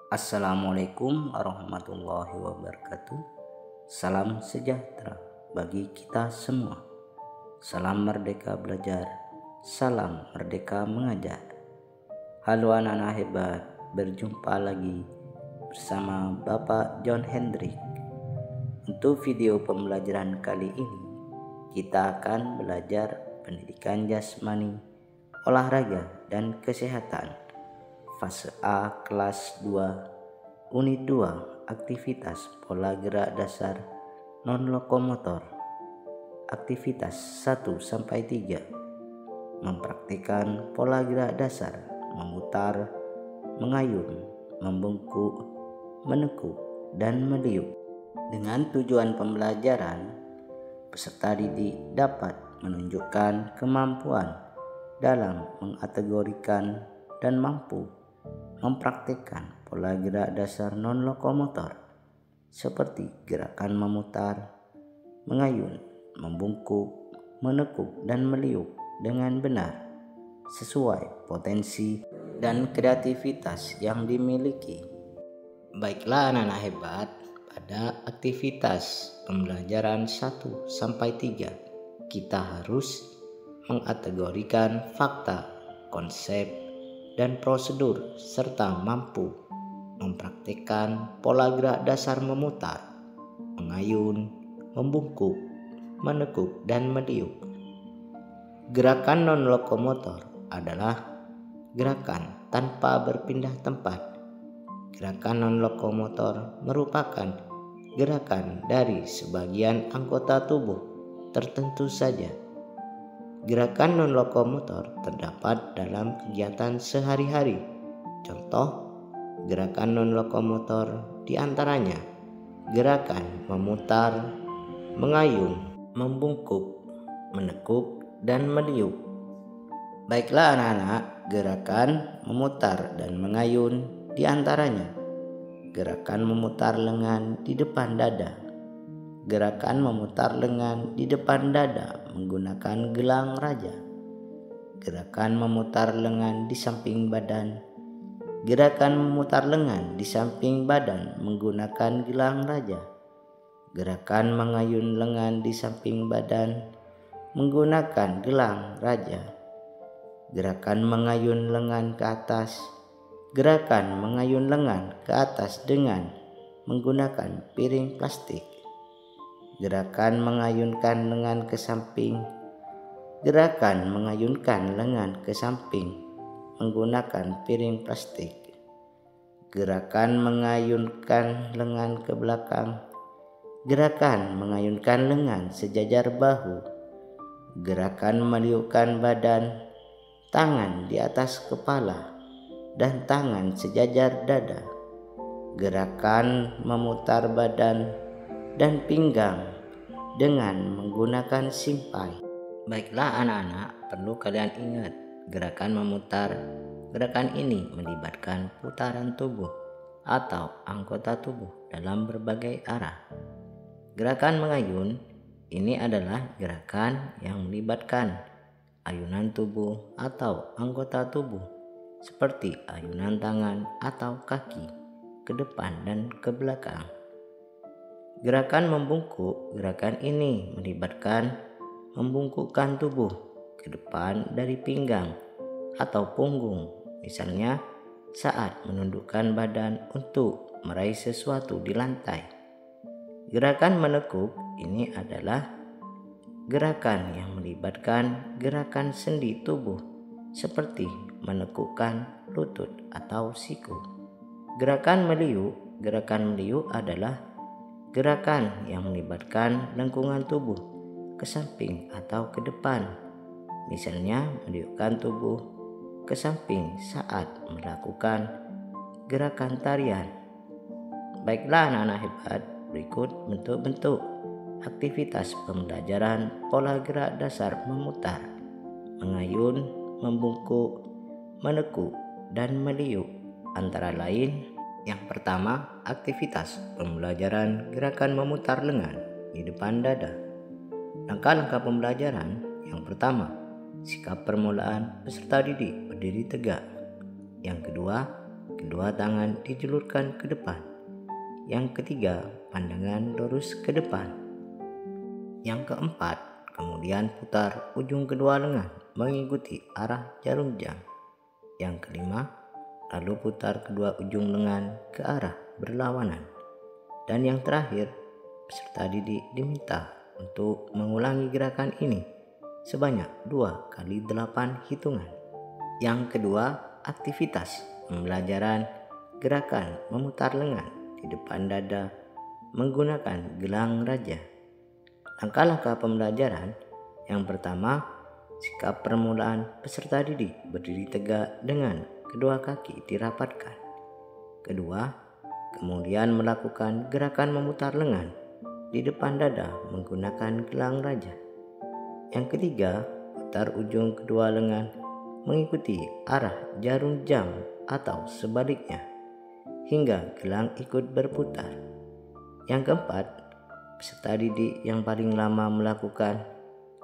Assalamualaikum warahmatullahi wabarakatuh. Salam sejahtera bagi kita semua. Salam merdeka belajar, salam merdeka mengajar. Halo anak-anak hebat, berjumpa lagi bersama Bapak John Hendrik. Untuk video pembelajaran kali ini, kita akan belajar pendidikan jasmani, olahraga, dan kesehatan. Fase A kelas 2, unit 2, aktivitas pola gerak dasar non-lokomotor. Aktivitas 1-3, mempraktikkan pola gerak dasar memutar, mengayun, membungkuk, menekuk, dan meliuk. Dengan tujuan pembelajaran, peserta didik dapat menunjukkan kemampuan dalam mengategorikan dan mampu mempraktikkan pola gerak dasar non-lokomotor seperti gerakan memutar, mengayun, membungkuk, menekuk, dan meliuk dengan benar sesuai potensi dan kreativitas yang dimiliki. Baiklah anak-anak hebat, pada aktivitas pembelajaran 1-3 kita harus mengategorikan fakta, konsep, dan prosedur serta mampu mempraktikkan pola gerak dasar memutar, mengayun, membungkuk, menekuk, dan meliuk. Gerakan non-lokomotor adalah gerakan tanpa berpindah tempat. Gerakan non-lokomotor merupakan gerakan dari sebagian anggota tubuh tertentu saja. Gerakan non-lokomotor terdapat dalam kegiatan sehari-hari. Contoh, gerakan non-lokomotor diantaranya gerakan memutar, mengayun, membungkuk, menekuk, dan meliuk. Baiklah anak-anak, gerakan memutar dan mengayun diantaranya gerakan memutar lengan di depan dada. Gerakan memutar lengan di depan dada menggunakan gelang raja. Gerakan memutar lengan di samping badan. Gerakan memutar lengan di samping badan menggunakan gelang raja. Gerakan mengayun lengan di samping badan menggunakan gelang raja. Gerakan mengayun lengan ke atas. Gerakan mengayun lengan ke atas dengan menggunakan piring plastik. Gerakan mengayunkan lengan ke samping. Gerakan mengayunkan lengan ke samping menggunakan piring plastik. Gerakan mengayunkan lengan ke belakang. Gerakan mengayunkan lengan sejajar bahu. Gerakan meliukkan badan, tangan di atas kepala, dan tangan sejajar dada. Gerakan memutar badan dan pinggang dengan menggunakan simpai. Baiklah anak-anak, perlu kalian ingat, gerakan memutar, gerakan ini melibatkan putaran tubuh atau anggota tubuh dalam berbagai arah. Gerakan mengayun ini adalah gerakan yang melibatkan ayunan tubuh atau anggota tubuh seperti ayunan tangan atau kaki ke depan dan ke belakang. Gerakan membungkuk, gerakan ini melibatkan membungkukkan tubuh ke depan dari pinggang atau punggung, misalnya saat menundukkan badan untuk meraih sesuatu di lantai. Gerakan menekuk ini adalah gerakan yang melibatkan gerakan sendi tubuh seperti menekukkan lutut atau siku. Gerakan meliuk adalah gerakan yang melibatkan lengkungan tubuh ke samping atau ke depan, misalnya meliukkan tubuh ke samping saat melakukan gerakan tarian. Baiklah anak-anak hebat, berikut bentuk-bentuk aktivitas pembelajaran pola gerak dasar memutar, mengayun, membungkuk, menekuk, dan meliuk, antara lain. Yang pertama, aktivitas pembelajaran gerakan memutar lengan di depan dada. Langkah-langkah pembelajaran yang pertama, sikap permulaan peserta didik berdiri tegak. Yang kedua, kedua tangan dijulurkan ke depan. Yang ketiga, pandangan lurus ke depan. Yang keempat, kemudian putar ujung kedua lengan mengikuti arah jarum jam. Yang kelima, lalu putar kedua ujung lengan ke arah berlawanan. Dan yang terakhir, peserta didik diminta untuk mengulangi gerakan ini sebanyak 2 kali 8 hitungan. Yang kedua, aktivitas pembelajaran gerakan memutar lengan di depan dada menggunakan gelang raja. Langkah-langkah pembelajaran yang pertama, sikap permulaan peserta didik berdiri tegak dengan kedua kaki dirapatkan. Kedua, kemudian melakukan gerakan memutar lengan di depan dada menggunakan gelang raja. Yang ketiga, putar ujung kedua lengan mengikuti arah jarum jam atau sebaliknya hingga gelang ikut berputar. Yang keempat, peserta didik yang paling lama melakukan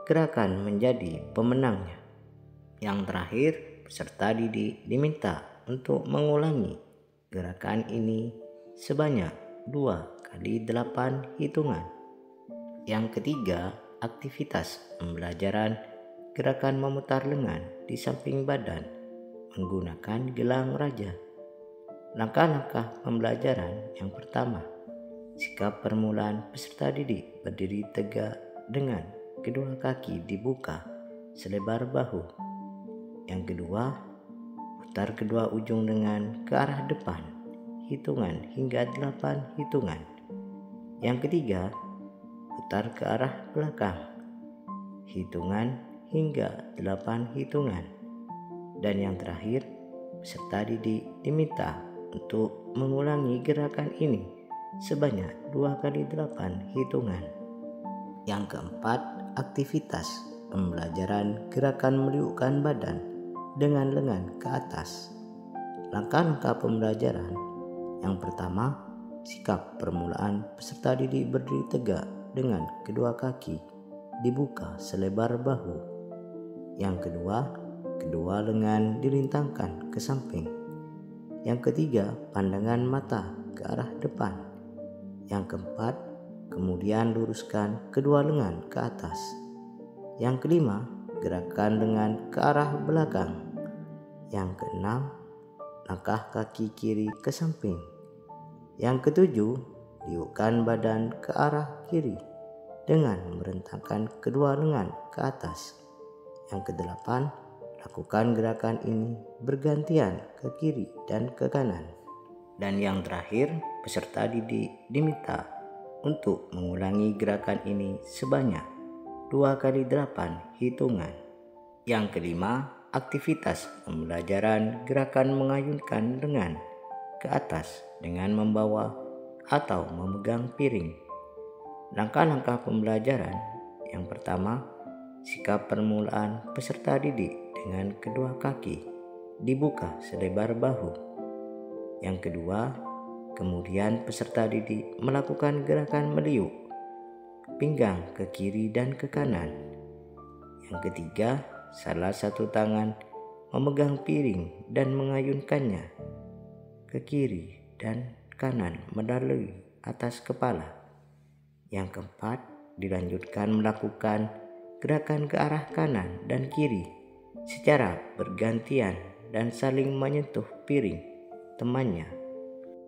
gerakan menjadi pemenangnya. Yang terakhir, peserta didik diminta untuk mengulangi gerakan ini sebanyak 2 kali 8 hitungan. Yang ketiga, aktivitas pembelajaran gerakan memutar lengan di samping badan menggunakan gelang raja. Langkah-langkah pembelajaran yang pertama, sikap permulaan peserta didik berdiri tegak dengan kedua kaki dibuka selebar bahu. Yang kedua, putar kedua ujung lengan ke arah depan, hitungan hingga 8 hitungan. Yang ketiga, putar ke arah belakang, hitungan hingga 8 hitungan. Dan yang terakhir, peserta didik diminta untuk mengulangi gerakan ini sebanyak 2 kali 8 hitungan. Yang keempat, aktivitas pembelajaran gerakan meliukkan badan dengan lengan ke atas. Langkah-langkah pembelajaran yang pertama, sikap permulaan peserta didik berdiri tegak dengan kedua kaki dibuka selebar bahu. Yang kedua, kedua lengan dilintangkan ke samping. Yang ketiga, pandangan mata ke arah depan. Yang keempat, kemudian luruskan kedua lengan ke atas. Yang kelima, gerakan lengan ke arah belakang. Yang keenam, langkah kaki kiri ke samping. Yang ketujuh, liukkan badan ke arah kiri dengan merentangkan kedua lengan ke atas. Yang kedelapan, lakukan gerakan ini bergantian ke kiri dan ke kanan. Dan yang terakhir, peserta didik diminta untuk mengulangi gerakan ini sebanyak 2 kali 8 hitungan. Yang kelima, aktivitas pembelajaran gerakan mengayunkan lengan ke atas dengan membawa atau memegang piring. Langkah-langkah pembelajaran yang pertama, sikap permulaan peserta didik dengan kedua kaki dibuka selebar bahu. Yang kedua, kemudian peserta didik melakukan gerakan meliuk pinggang ke kiri dan ke kanan. Yang ketiga, salah satu tangan memegang piring dan mengayunkannya ke kiri dan kanan melalui atas kepala. Yang keempat, dilanjutkan melakukan gerakan ke arah kanan dan kiri secara bergantian dan saling menyentuh piring temannya.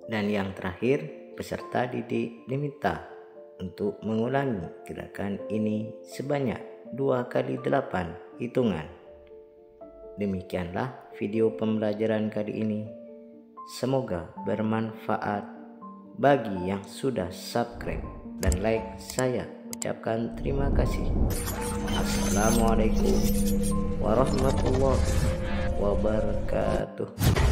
Dan yang terakhir, peserta didik diminta untuk mengulangi gerakan ini sebanyak 2 kali 8 hitungan. Demikianlah video pembelajaran kali ini. Semoga bermanfaat bagi yang sudah subscribe dan like. Saya ucapkan terima kasih. Assalamualaikum warahmatullahi wabarakatuh.